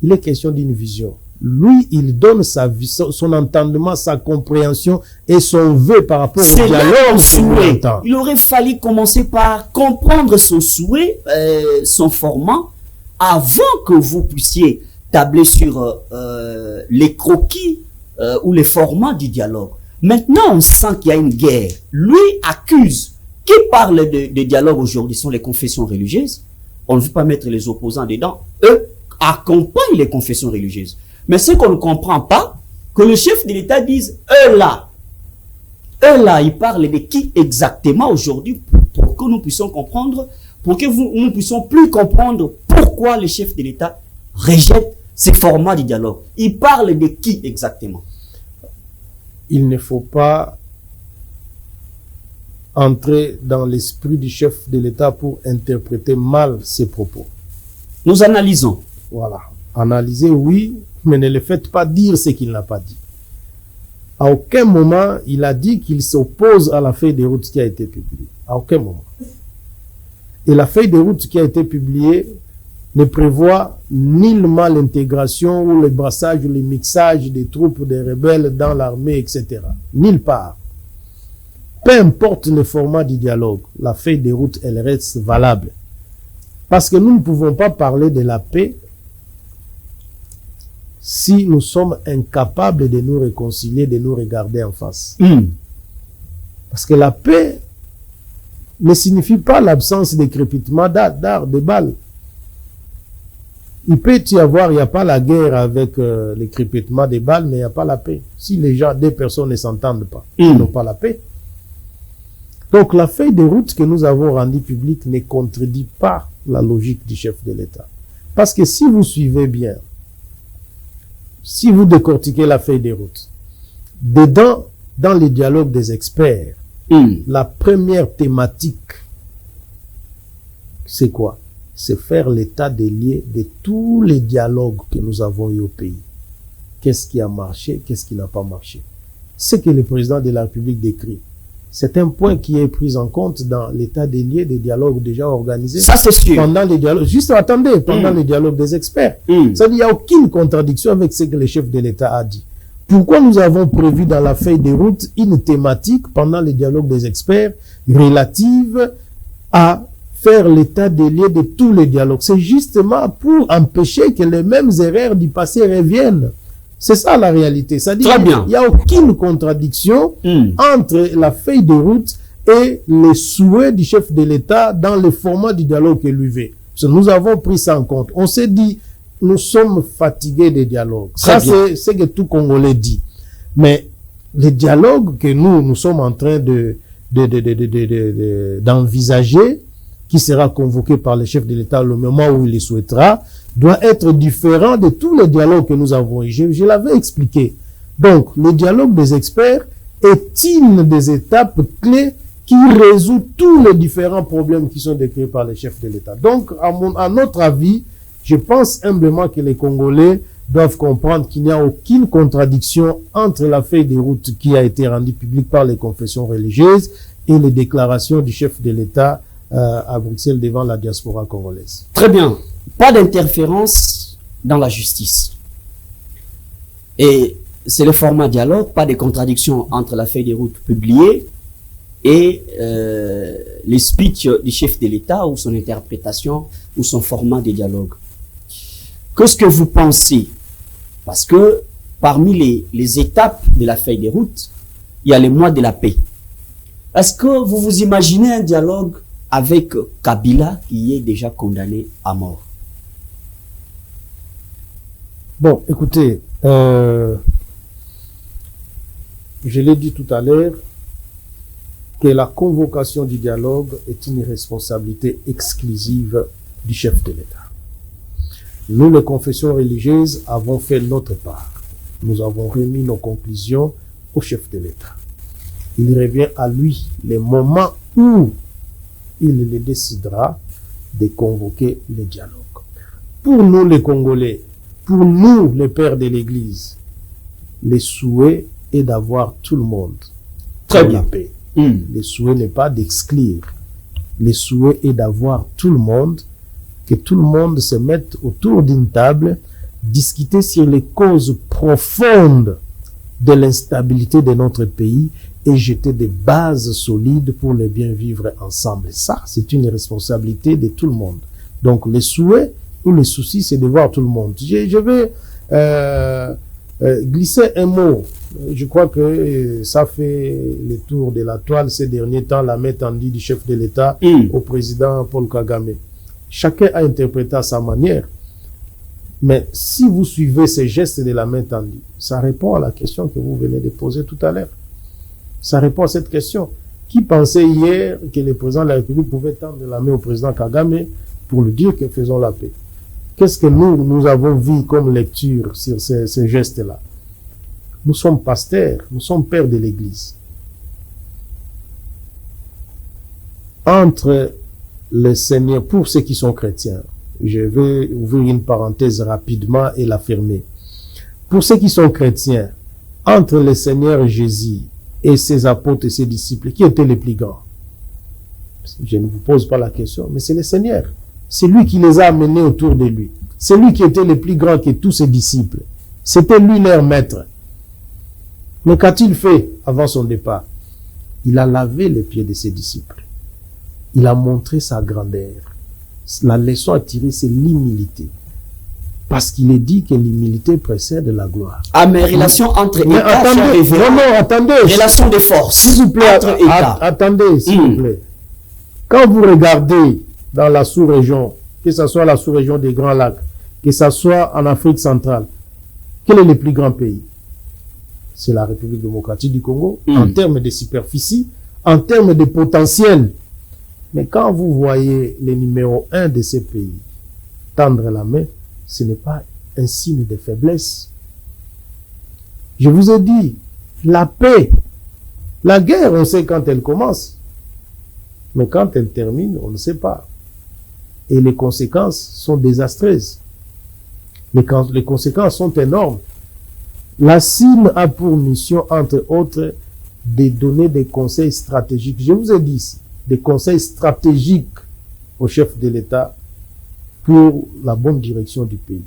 B: Il est question d'une vision. Lui, il donne sa vision, son entendement, sa compréhension et son vœu par rapport au dialogue que nous entendons.
A: Il aurait fallu commencer par comprendre son souhait, son format, avant que vous puissiez tabler sur les croquis ou les formats du dialogue. Maintenant, on sent qu'il y a une guerre. Lui accuse. Qui parle de dialogue aujourd'hui sont les confessions religieuses. On ne veut pas mettre les opposants dedans. Eux accompagnent les confessions religieuses. Mais ce qu'on ne comprend pas, que le chef de l'État dise, eux là, il parle de qui exactement aujourd'hui pour que nous puissions comprendre, pour que nous puissions plus comprendre pourquoi le chef de l'État rejette ces formats du dialogue. Il parle de qui exactement?
B: Il ne faut pas entrer dans l'esprit du chef de l'État pour interpréter mal ses propos.
A: Nous analysons.
B: Voilà. Analyser, oui, mais ne le faites pas dire ce qu'il n'a pas dit. À aucun moment, il a dit qu'il s'oppose à la feuille de route qui a été publiée. À aucun moment. Et la feuille de route qui a été publiée ne prévoit nullement l'intégration ou le brassage ou le mixage des troupes des rebelles dans l'armée, etc. Nulle part. Peu importe le format du dialogue, la feuille de route, elle reste valable. Parce que nous ne pouvons pas parler de la paix si nous sommes incapables de nous réconcilier, de nous regarder en face. Parce que la paix ne signifie pas l'absence de crépitement d'armes, de balles. Il peut y avoir, il n'y a pas la guerre avec les crépitements des balles, mais il n'y a pas la paix. Si les gens, des personnes ne s'entendent pas, ils n'ont pas la paix. Donc la feuille de route que nous avons rendue publique ne contredit pas la logique du chef de l'État. Parce que si vous suivez bien, si vous décortiquez la feuille de route, dedans, dans les dialogues des experts, la première thématique, c'est quoi? C'est faire l'état des lieux de tous les dialogues que nous avons eu au pays. Qu'est-ce qui a marché, qu'est-ce qui n'a pas marché? Ce que le président de la République décrit, c'est un point qui est pris en compte dans l'état des lieux des dialogues déjà organisés.
A: Ça, c'est sûr.
B: Pendant les dialogues, juste attendez, pendant les dialogues des experts. Ça dit, il n'y a aucune contradiction avec ce que le chef de l'État a dit. Pourquoi nous avons prévu dans la feuille de route une thématique pendant les dialogues des experts relative à faire l'état des lieux de tous les dialogues? C'est justement pour empêcher que les mêmes erreurs du passé reviennent. C'est ça la réalité. C'est-à-dire qu'il n'y a aucune contradiction entre la feuille de route et les souhaits du chef de l'État dans le format du dialogue que lui veut. Nous avons pris ça en compte. On s'est dit, nous sommes fatigués des dialogues. Ça, c'est ce que tout Congolais dit. Mais les dialogues que nous sommes en train d'envisager, qui sera convoqué par le chef de l'État le moment où il le souhaitera, doit être différent de tous les dialogues que nous avons. Je l'avais expliqué. Donc, le dialogue des experts est une des étapes clés qui résout tous les différents problèmes qui sont décrits par le chef de l'État. Donc, à notre avis, je pense humblement que les Congolais doivent comprendre qu'il n'y a aucune contradiction entre la feuille de route qui a été rendue publique par les confessions religieuses et les déclarations du chef de l'État à Bruxelles devant la diaspora congolaise.
A: Très bien. Pas d'interférence dans la justice. Et c'est le format dialogue, pas de contradiction entre la feuille de route publiée et les speeches du chef de l'État ou son interprétation ou son format de dialogue. Qu'est-ce que vous pensez? Parce que parmi les étapes de la feuille de route, il y a le mois de la paix. Est-ce que vous vous imaginez un dialogue avec Kabila qui est déjà condamné à mort?
B: Bon, écoutez, je l'ai dit tout à l'heure, que la convocation du dialogue est une responsabilité exclusive du chef de l'État. Nous, les confessions religieuses, avons fait notre part. Nous avons remis nos conclusions au chef de l'État. Il revient à lui le moment où il le décidera de convoquer le dialogue. Pour nous, les Congolais, pour nous, les pères de l'Église, le souhait est d'avoir tout le monde
A: Très
B: dans
A: bien.
B: la paix. Le souhait n'est pas d'exclure. Le souhait est d'avoir tout le monde, que tout le monde se mette autour d'une table, discuter sur les causes profondes de l'instabilité de notre pays et jeter des bases solides pour le bien vivre ensemble. Et ça, c'est une responsabilité de tout le monde. Donc, le souhait ou le souci, c'est de voir tout le monde. Je vais glisser un mot. Je crois que ça fait le tour de la toile ces derniers temps, la main tendue du chef de l'État au président Paul Kagame. Chacun a interprété à sa manière. Mais si vous suivez ces gestes de la main tendue, ça répond à la question que vous venez de poser tout à l'heure. Ça répond à cette question. Qui pensait hier que le président de la République pouvait tendre la main au président Kagame pour lui dire que faisons la paix? Qu'est-ce que nous avons vu comme lecture sur ces gestes-là? Nous sommes pasteurs, nous sommes pères de l'Église. Entre les Seigneurs, pour ceux qui sont chrétiens, je vais ouvrir une parenthèse rapidement et la fermer. Pour ceux qui sont chrétiens, entre le Seigneur Jésus et ses apôtres et ses disciples, qui étaient les plus grands? Je ne vous pose pas la question, mais c'est le Seigneur. C'est lui qui les a amenés autour de lui. C'est lui qui était le plus grand que tous ses disciples. C'était lui leur maître. Mais qu'a-t-il fait avant son départ? Il a lavé les pieds de ses disciples. Il a montré sa grandeur. La leçon à tirer, c'est l'humilité. Parce qu'il est dit que l'humilité précède la gloire.
A: Ah, mais relation entre
B: Mais
A: États,
B: attendez, non, attendez.
A: relation de force.
B: S'il vous plaît,
A: entre États.
B: attendez, s'il vous plaît. Quand vous regardez dans la sous-région, que ce soit la sous-région des Grands Lacs, que ce soit en Afrique centrale, quel est le plus grand pays? C'est la République démocratique du Congo, en termes de superficie, en termes de potentiel. Mais quand vous voyez les numéros 1 de ces pays tendre la main, ce n'est pas un signe de faiblesse. Je vous ai dit, la paix, la guerre, on sait quand elle commence. Mais quand elle termine, on ne sait pas. Et les conséquences sont désastreuses. Les conséquences sont énormes. La CIM a pour mission, entre autres, de donner des conseils stratégiques. Je vous ai dit ici, des conseils stratégiques au chef de l'État pour la bonne direction du pays.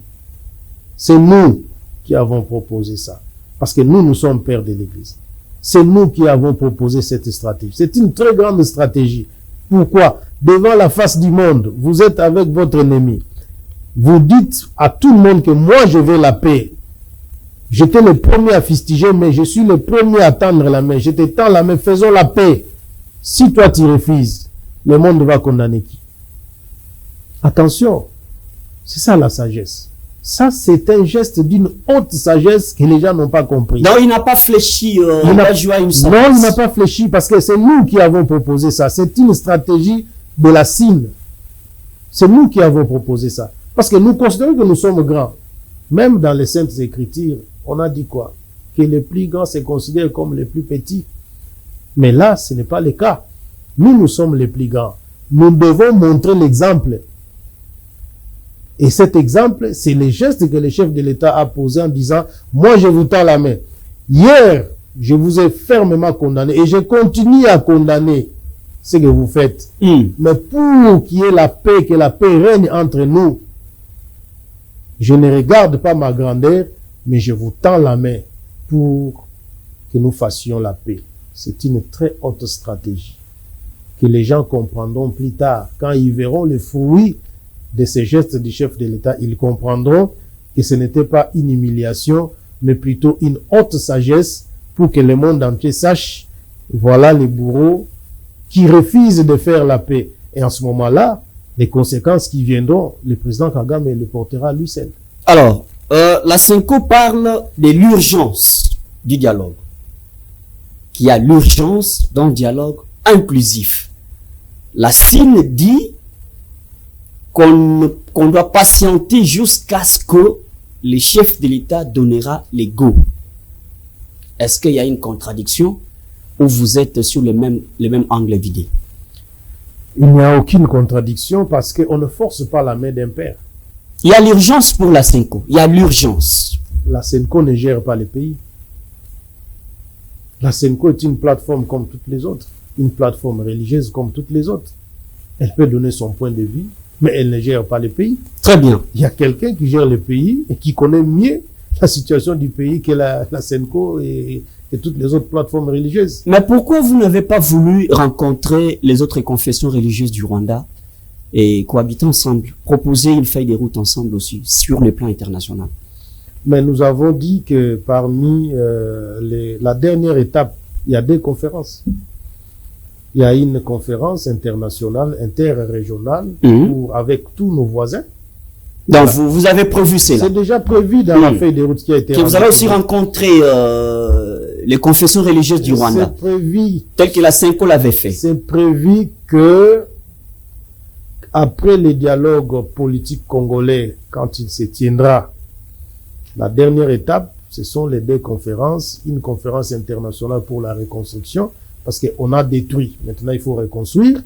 B: C'est nous qui avons proposé ça. Parce que nous sommes pères de l'Église. C'est nous qui avons proposé cette stratégie. C'est une très grande stratégie. Pourquoi? Devant la face du monde, vous êtes avec votre ennemi. Vous dites à tout le monde que moi je veux la paix. J'étais le premier à fustiger, mais je suis le premier à tendre la main. Je te tends la main, faisons la paix. Si toi tu refuses, le monde va condamner qui? Attention, c'est ça la sagesse. Ça, c'est un geste d'une haute sagesse que les gens n'ont pas compris.
A: Donc, il n'a pas fléchi, il n'a joué une sagesse.
B: Non, il n'a pas fléchi parce que c'est nous qui avons proposé ça. C'est une stratégie de la CIM. C'est nous qui avons proposé ça. Parce que nous considérons que nous sommes grands. Même dans les Saintes Écritures, on a dit quoi? Que les plus grands se considèrent comme les plus petits. Mais là, ce n'est pas le cas. Nous sommes les plus grands. Nous devons montrer l'exemple. Et cet exemple, c'est le geste que le chef de l'État a posé en disant, moi je vous tends la main. Hier, je vous ai fermement condamné et je continue à condamner ce que vous faites. Mais pour qu'il y ait la paix, que la paix règne entre nous, je ne regarde pas ma grandeur, mais je vous tends la main pour que nous fassions la paix. C'est une très haute stratégie que les gens comprendront plus tard. Quand ils verront les fruits de ces gestes du chef de l'État, ils comprendront que ce n'était pas une humiliation, mais plutôt une haute sagesse pour que le monde entier sache, voilà les bourreaux qui refusent de faire la paix. Et en ce moment-là, les conséquences qui viendront, le président Kagame le portera lui seul.
A: Alors, la CENCO parle de l'urgence du dialogue. Qu'il y a l'urgence d'un dialogue inclusif. La CIM dit qu'on doit patienter jusqu'à ce que le chef de l'État donnera les go. Est-ce qu'il y a une contradiction ou vous êtes sur le même angle vidé?
B: Il n'y a aucune contradiction parce qu'on ne force pas la main d'un père.
A: Il y a l'urgence pour la CENCO. Il y a l'urgence.
B: La CENCO ne gère pas le pays. La CENCO est une plateforme comme toutes les autres. Une plateforme religieuse comme toutes les autres. Elle peut donner son point de vue, mais elle ne gère pas le pays.
A: Très bien.
B: Il y a quelqu'un qui gère le pays et qui connaît mieux la situation du pays que la CENCO et toutes les autres plateformes religieuses.
A: Mais pourquoi vous n'avez pas voulu rencontrer les autres confessions religieuses du Rwanda et cohabiter ensemble, proposer une feuille de route ensemble aussi, sur le plan international?
B: Mais nous avons dit que parmi la dernière étape, il y a 2 conférences. Il y a une conférence internationale, interrégionale, avec tous nos voisins.
A: Donc, voilà. vous avez prévu cela?
B: C'est déjà prévu dans la feuille de route qui a été...
A: Vous allez aussi rencontrer les confessions religieuses du Rwanda.
B: C'est prévu.
A: Tel que la CENCO l'avait fait.
B: C'est prévu que, après le dialogue politique congolais, quand il se tiendra, la dernière étape, ce sont les 2 conférences. Une conférence internationale pour la reconstruction, parce qu'on a détruit. Maintenant, il faut reconstruire.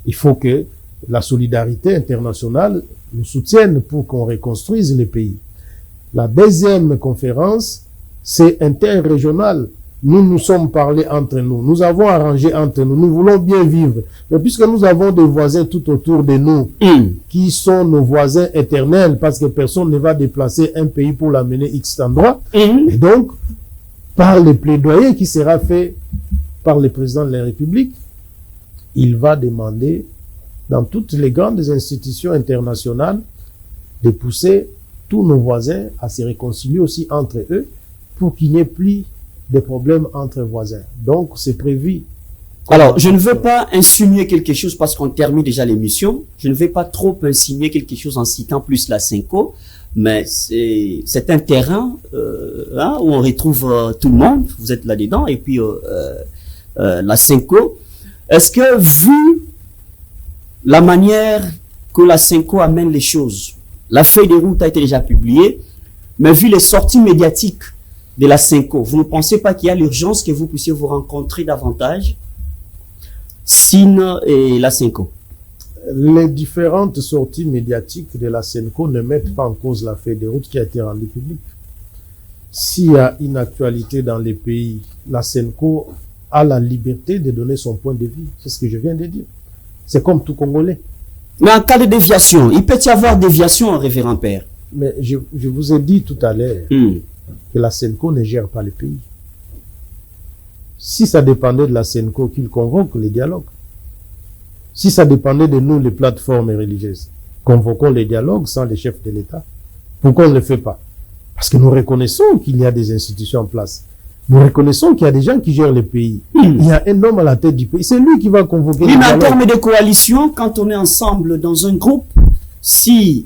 B: Il faut que la solidarité internationale nous soutienne pour qu'on reconstruise le pays. La deuxième conférence, c'est interrégional. Nous nous sommes parlé entre nous, nous avons arrangé entre nous, nous voulons bien vivre. Mais puisque nous avons des voisins tout autour de nous, qui sont nos voisins éternels, parce que personne ne va déplacer un pays pour l'amener X endroit, et donc, par le plaidoyer qui sera fait par le président de la République, il va demander dans toutes les grandes institutions internationales de pousser tous nos voisins à se réconcilier aussi entre eux pour qu'il n'y ait plus de problèmes entre voisins. Donc, c'est prévu.
A: Alors, je ne veux pas insinuer quelque chose parce qu'on termine déjà l'émission. Je ne vais pas trop insinuer quelque chose en citant plus la Senko, mais c'est un terrain où on retrouve tout le monde. Vous êtes là-dedans. Et puis, la Senko. Est-ce que, vu la manière que la Senko amène les choses, la feuille de route a été déjà publiée, mais vu les sorties médiatiques de la Senko, vous ne pensez pas qu'il y a l'urgence que vous puissiez vous rencontrer davantage, SIN et la Senko?
B: Les différentes sorties médiatiques de la Senko ne mettent pas en cause la feuille de route qui a été rendue publique. S'il y a une actualité dans les pays, la Senko a la liberté de donner son point de vue. C'est ce que je viens de dire. C'est comme tout Congolais.
A: Mais en cas de déviation, il peut y avoir déviation, révérend père.
B: Mais je vous ai dit tout à l'heure que la Senko ne gère pas le pays. Si ça dépendait de la Senko qu'il convoque les dialogues, si ça dépendait de nous, les plateformes religieuses, convoquons les dialogues sans les chefs de l'État. Pourquoi on ne le fait pas? Parce que nous reconnaissons qu'il y a des institutions en place. Nous reconnaissons qu'il y a des gens qui gèrent le pays. Il y a un homme à la tête du pays. C'est lui qui va convoquer les dialogues.
A: Mais en termes de coalition, quand on est ensemble dans un groupe, si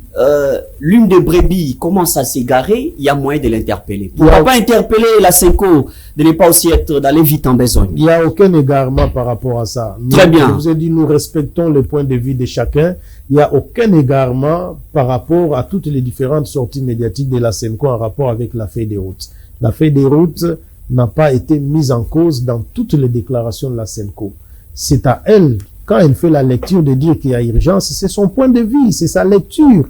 A: l'une des brebis commence à s'égarer, il y a moyen de l'interpeller. Pourquoi pas interpeller la Senko de ne pas aussi être d'aller vite en besogne?
B: Il n'y a aucun égarement par rapport à ça.
A: Très bien.
B: Je vous ai dit, nous respectons le point de vue de chacun. Il n'y a aucun égarement par rapport à toutes les différentes sorties médiatiques de la Senko en rapport avec la feuille de route. La feuille de route n'a pas été mise en cause dans toutes les déclarations de la Senko. C'est à elle, quand elle fait la lecture, de dire qu'il y a urgence, c'est son point de vue, c'est sa lecture.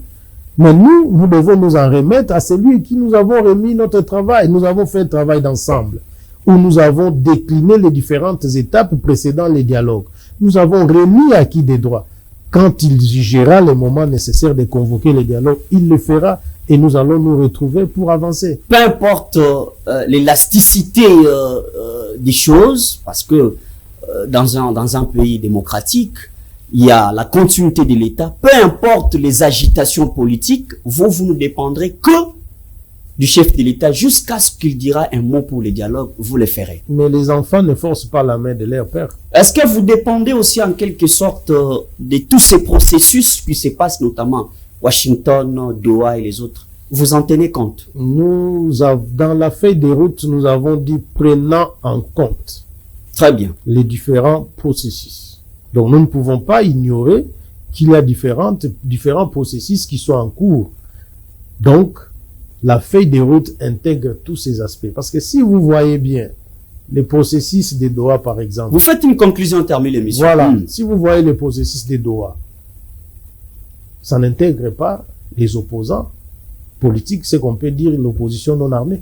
B: Mais nous devons nous en remettre à celui qui nous avons remis notre travail. Nous avons fait un travail d'ensemble, où nous avons décliné les différentes étapes précédant les dialogues. Nous avons remis acquis des droits. Quand il jugera le moment nécessaire de convoquer les dialogues, il le fera. Et nous allons nous retrouver pour avancer.
A: Peu importe l'élasticité des choses, parce que dans un pays démocratique, il y a la continuité de l'État. Peu importe les agitations politiques, vous ne dépendrez que du chef de l'État jusqu'à ce qu'il dira un mot pour les dialogues, vous le ferez.
B: Mais les enfants ne forcent pas la main de leur père.
A: Est-ce que vous dépendez aussi en quelque sorte de tous ces processus qui se passent notamment Washington, Doha et les autres? Vous en tenez compte?
B: Dans la feuille de route, nous avons dit prenant en compte.
A: Très bien.
B: Les différents processus. Donc, nous ne pouvons pas ignorer qu'il y a différents processus qui sont en cours. Donc, la feuille de route intègre tous ces aspects. Parce que si vous voyez bien les processus de Doha, par exemple.
A: Vous faites une conclusion en terminant l'émission.
B: Voilà. Si vous voyez les processus de Doha, ça n'intègre pas les opposants politiques, c'est qu'on peut dire l'opposition non armée.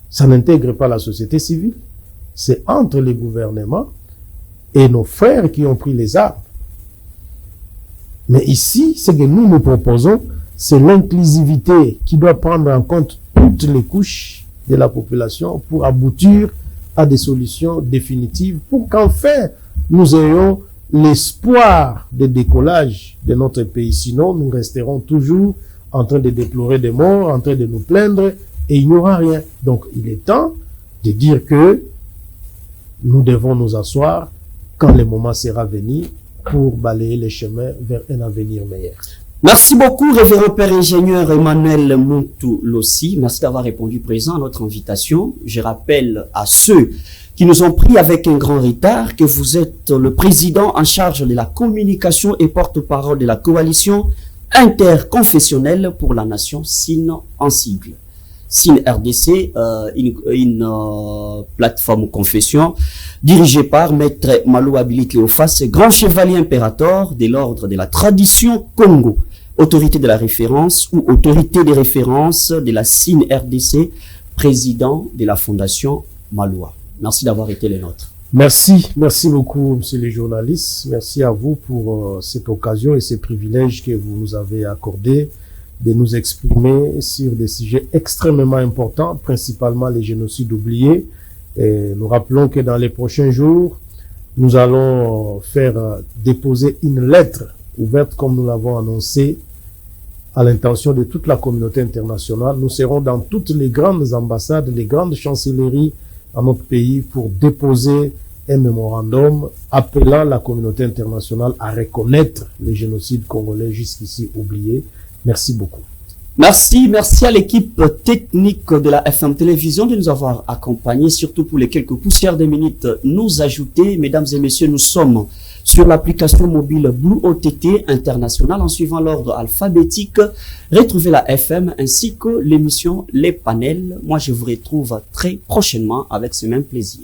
B: Ça n'intègre pas la société civile. C'est entre les gouvernements et nos frères qui ont pris les armes. Mais ici, ce que nous proposons, c'est l'inclusivité qui doit prendre en compte toutes les couches de la population pour aboutir à des solutions définitives, pour qu'enfin nous ayons l'espoir de décollage de notre pays. Sinon, nous resterons toujours en train de déplorer des morts, en train de nous plaindre, et il n'y aura rien. Donc, il est temps de dire que nous devons nous asseoir quand le moment sera venu pour balayer les chemins vers un avenir meilleur.
A: Merci beaucoup, révérend Père ingénieur Emmanuel Moutoulosi. Merci d'avoir répondu présent à notre invitation. Je rappelle à ceux qui nous ont pris avec un grand retard que vous êtes le président en charge de la communication et porte-parole de la coalition interconfessionnelle pour la nation, SIN en sigle. SIN RDC, une plateforme confession dirigée par Maître Malou Abilit Léophas, grand chevalier impérator de l'ordre de la tradition Congo, autorité de la référence ou autorité de référence de la SIN RDC président de la Fondation Maloa. Merci d'avoir été les nôtres.
B: Merci beaucoup, monsieur les journalistes. Merci à vous pour cette occasion et ces privilèges que vous nous avez accordés de nous exprimer sur des sujets extrêmement importants, principalement les génocides oubliés. Et nous rappelons que dans les prochains jours, nous allons faire déposer une lettre ouverte, comme nous l'avons annoncé, à l'intention de toute la communauté internationale. Nous serons dans toutes les grandes ambassades, les grandes chancelleries à notre pays pour déposer un mémorandum appelant la communauté internationale à reconnaître les génocides congolais jusqu'ici oubliés. Merci beaucoup.
A: Merci à l'équipe technique de la FM Télévision de nous avoir accompagnés, surtout pour les quelques poussières de minutes nous ajouter. Mesdames et messieurs, nous sommes sur l'application mobile Blue OTT International en suivant l'ordre alphabétique. Retrouvez la FM ainsi que l'émission Les Panels. Moi, je vous retrouve très prochainement avec ce même plaisir.